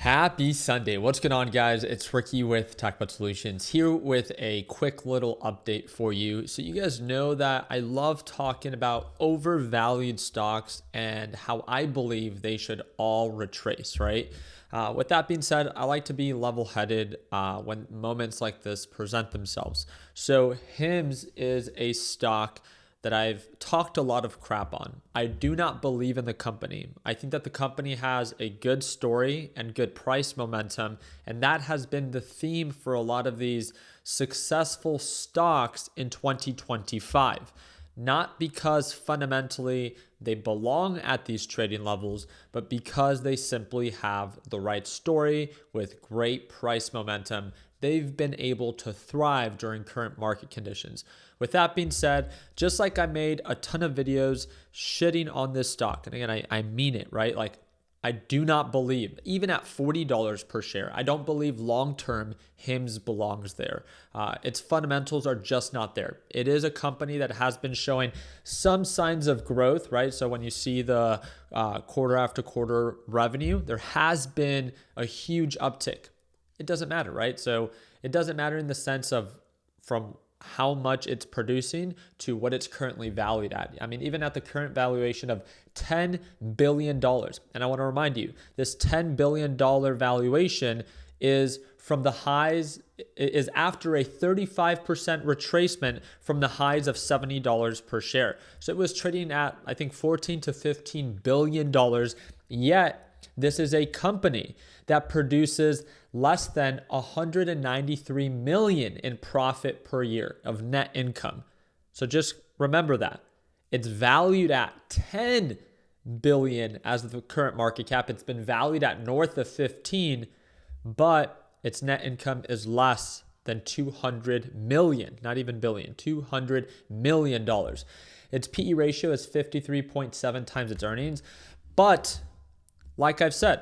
Happy Sunday. What's going on, guys? It's Ricky with TechBot Solutions here with a quick little update for you. So you guys know that I love talking about overvalued stocks and how I believe they should all retrace, right? With that being said, I like to be level-headed when moments like this present themselves. So HIMS is a stock that I've talked a lot of crap on. I do not believe in the company. I think that the company has a good story and good price momentum, and that has been the theme for a lot of these successful stocks in 2025. Not because fundamentally they belong at these trading levels, but because they simply have the right story with great price momentum. They've been able to thrive during current market conditions. With that being said, just like I made a ton of videos shitting on this stock, and again, I mean it, right? Like, I do not believe, even at $40 per share, I don't believe long-term HIMS belongs there. Its fundamentals are just not there. It is a company that has been showing some signs of growth, right? So when you see the quarter after quarter revenue, there has been a huge uptick. It doesn't matter, right? So it doesn't matter in the sense of from how much it's producing to what it's currently valued at. I mean, even at the current valuation of $10 billion. And I want to remind you, this $10 billion valuation is from the highs, is after a 35% retracement from the highs of $70 per share. So it was trading at, I think, $14 to $15 billion, yet this is a company that produces less than 193 million in profit per year of net income. So just remember that. It's valued at 10 billion as the current market cap. It's been valued at north of 15, but its net income is less than 200 million, not even billion, $200 million. Its PE ratio is 53.7 times its earnings. But like I've said,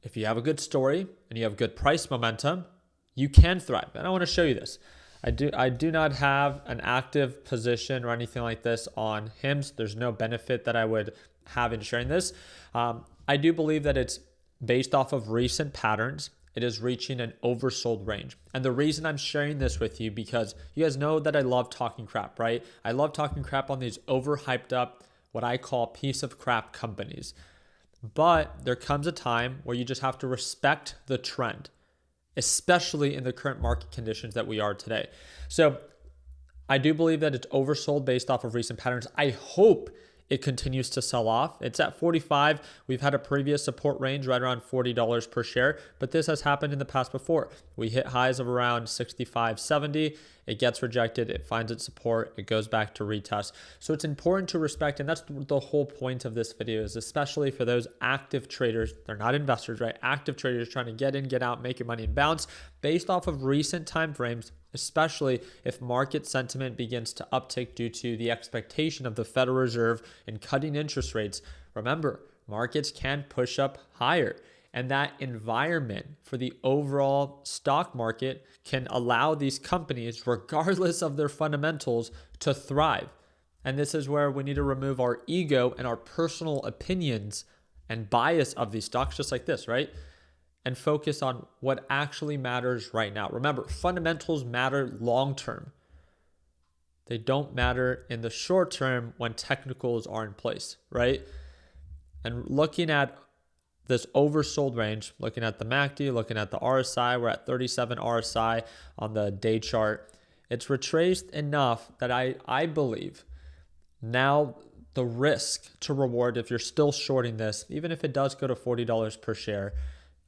if you have a good story and you have good price momentum, you can thrive. And I want to show you this. I do not have an active position or anything like this on HIMS. There's no benefit that I would have in sharing this. I do believe that it's based off of recent patterns. It is reaching an oversold range. And the reason I'm sharing this with you, because you guys know that I love talking crap, right? I love talking crap on these overhyped up, what I call piece of crap companies. But there comes a time where you just have to respect the trend, especially in the current market conditions that we are today. So I do believe that it's oversold based off of recent patterns. I hope it continues to sell off. It's at 45. We've had a previous support range right around $40 per share, but this has happened in the past before. We hit highs of around 65, 70. It gets rejected. It finds its support. It goes back to retest. So it's important to respect, and that's the whole point of this video, is especially for those active traders. They're not investors, right? Active traders trying to get in, get out, make your money and bounce based off of recent time frames, especially if market sentiment begins to uptick due to the expectation of the Federal Reserve in cutting interest rates. Remember, markets can push up higher, and that environment for the overall stock market can allow these companies, regardless of their fundamentals, to thrive. And this is where we need to remove our ego and our personal opinions and bias of these stocks, just like this, right? And focus on what actually matters right now. Remember, fundamentals matter long term. They don't matter in the short term when technicals are in place, right? And looking at this oversold range, looking at the MACD, looking at the RSI, we're at 37 RSI on the day chart. It's retraced enough that I believe now the risk to reward, if you're still shorting this, even if it does go to $40 per share,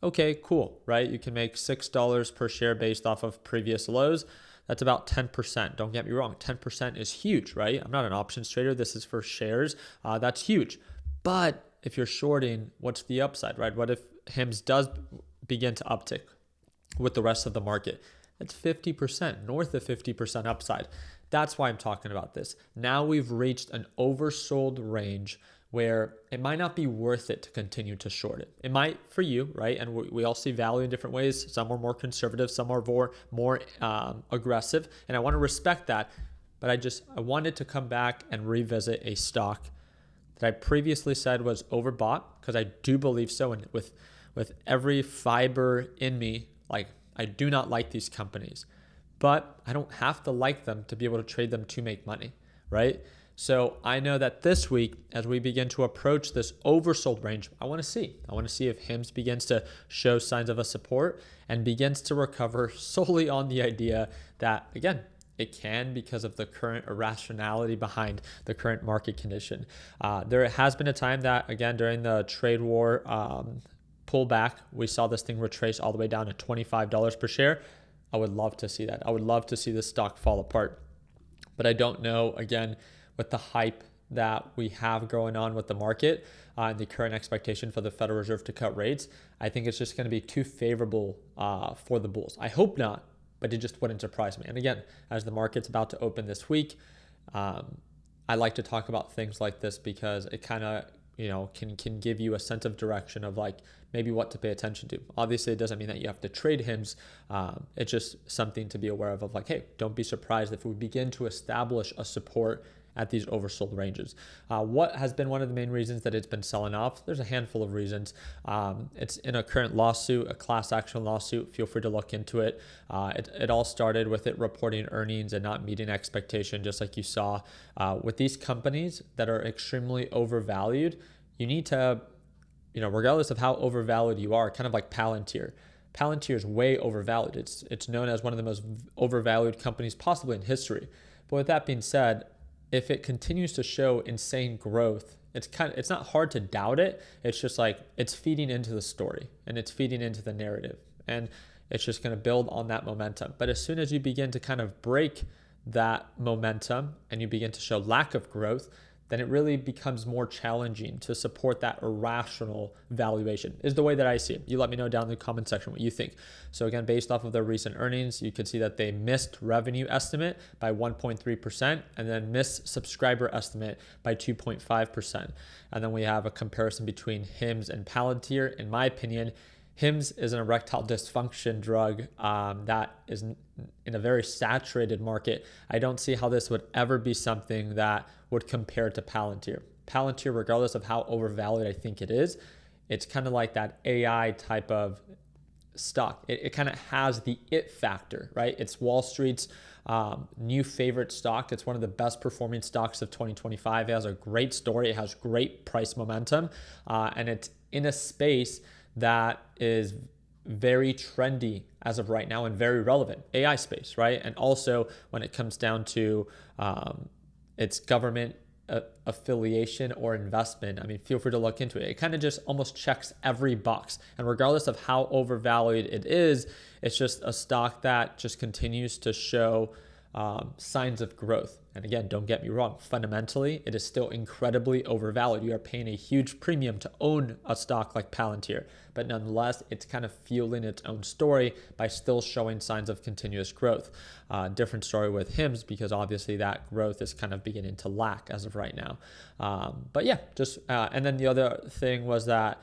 okay, cool, right? You can make $6 per share based off of previous lows. That's about 10%. Don't get me wrong. 10% is huge, right? I'm not an options trader. This is for shares. That's huge. But if you're shorting, what's the upside, right? What if HIMS does begin to uptick with the rest of the market? That's 50%, north of 50% upside. That's why I'm talking about this. Now we've reached an oversold range where it might not be worth it to continue to short it. It might for you, right? And we all see value in different ways. Some are more conservative, some are more aggressive. And I want to respect that. But I wanted to come back and revisit a stock that I previously said was overbought, because I do believe so. And with with every fiber in me, like I do not like these companies, but I don't have to like them to be able to trade them to make money, right? So I know that this week, as we begin to approach this oversold range, I want to see if HIMS begins to show signs of a support and begins to recover solely on the idea that, again, it can because of the current irrationality behind the current market condition. There has been a time that, again, during the trade war pullback, we saw this thing retrace all the way down to $25 per share. I would love to see that. I would love to see this stock fall apart. But I don't know, again, with the hype that we have going on with the market and the current expectation for the Federal Reserve to cut rates, I think it's just going to be too favorable for the bulls. I hope not, but it just wouldn't surprise me. And again, as the market's about to open this week, I like to talk about things like this because it kind of can give you a sense of direction of like maybe what to pay attention to. Obviously, it doesn't mean that you have to trade HIMS. It's just something to be aware of like, hey, don't be surprised if we begin to establish a support at these oversold ranges. What has been one of the main reasons that it's been selling off? There's a handful of reasons. It's in a current lawsuit, a class action lawsuit. Feel free to look into it. It all started with it reporting earnings and not meeting expectation, just like you saw with these companies that are extremely overvalued. You need to, regardless of how overvalued you are, kind of like Palantir. Palantir is way overvalued. It's known as one of the most overvalued companies possibly in history. But with that being said, if it continues to show insane growth, it's not hard to doubt it. It's just like it's feeding into the story and it's feeding into the narrative, and it's just going to build on that momentum. But as soon as you begin to kind of break that momentum and you begin to show lack of growth, then it really becomes more challenging to support that irrational valuation, is the way that I see it. You let me know down in the comment section what you think. So again, based off of their recent earnings, you could see that they missed revenue estimate by 1.3% and then missed subscriber estimate by 2.5%. And then we have a comparison between HIMS and Palantir. In my opinion, HIMS is an erectile dysfunction drug that is in a very saturated market. I don't see how this would ever be something that would compare to Palantir. Palantir, regardless of how overvalued I think it is, it's kind of like that AI type of stock. It kind of has the it factor, right? It's Wall Street's new favorite stock. It's one of the best performing stocks of 2025. It has a great story. It has great price momentum, and it's in a space that is very trendy as of right now and very relevant, AI space, right? And also when it comes down to its government affiliation or investment, I mean, feel free to look into it. It kind of just almost checks every box. And regardless of how overvalued it is, it's just a stock that just continues to show signs of growth. And again, don't get me wrong, fundamentally, it is still incredibly overvalued. You are paying a huge premium to own a stock like Palantir, but nonetheless, it's kind of fueling its own story by still showing signs of continuous growth. Different story with HIMS because obviously that growth is kind of beginning to lack as of right now. But yeah, and then the other thing was that,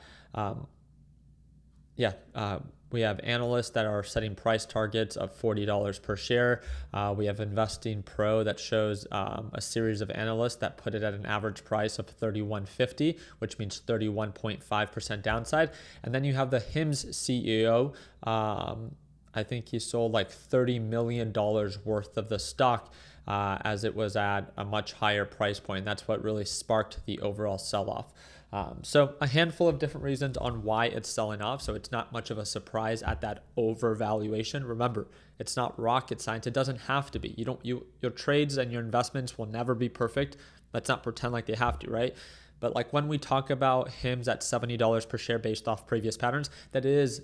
we have analysts that are setting price targets of $40 per share. We have Investing Pro that shows a series of analysts that put it at an average price of $31.50, which means 31.5% downside. And then you have the HIMS CEO. I think he sold like $30 million worth of the stock as it was at a much higher price point. That's what really sparked the overall sell-off. So a handful of different reasons on why it's selling off. So it's not much of a surprise at that overvaluation. Remember, it's not rocket science. It doesn't have to be. Your trades and your investments will never be perfect. Let's not pretend like they have to, right? But like when we talk about HIMS at $70 per share based off previous patterns, that is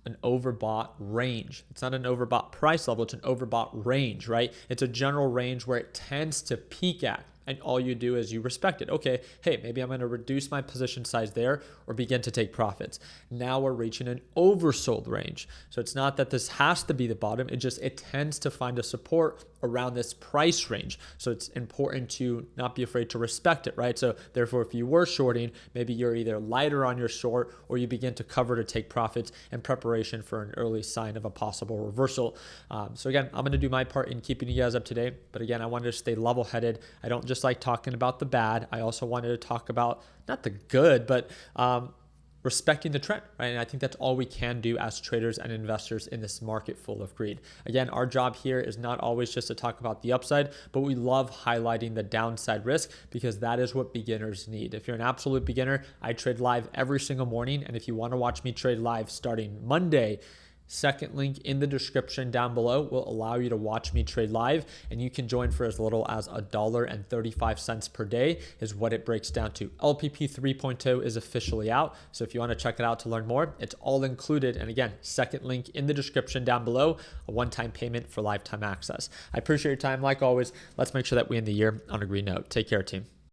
an overbought range. It's not an overbought price level. It's an overbought range, right? It's a general range where it tends to peak at. And all you do is you respect it. Okay, hey, maybe I'm going to reduce my position size there or begin to take profits. Now we're reaching an oversold range. So it's not that this has to be the bottom. It tends to find a support around this price range. So it's important to not be afraid to respect it, right? So therefore, if you were shorting, maybe you're either lighter on your short or you begin to cover to take profits in preparation for an early sign of a possible reversal. So again, I'm going to do my part in keeping you guys up to date. But again, I wanted to stay level-headed. I don't just like talking about the bad. I also wanted to talk about not the good, but respecting the trend, right? And I think that's all we can do as traders and investors in this market full of greed. Again, our job here is not always just to talk about the upside, but we love highlighting the downside risk because that is what beginners need. If you're an absolute beginner, I trade live every single morning. And if you want to watch me trade live starting Monday, second link in the description down below will allow you to watch me trade live, and you can join for as little as $1.35 per day is what it breaks down to. LPP 3.0 is officially out, so if you want to check it out to learn more, it's all included. And again, second link in the description down below, a one-time payment for lifetime access. I appreciate your time. Like always, let's make sure that we end the year on a green note. Take care, team.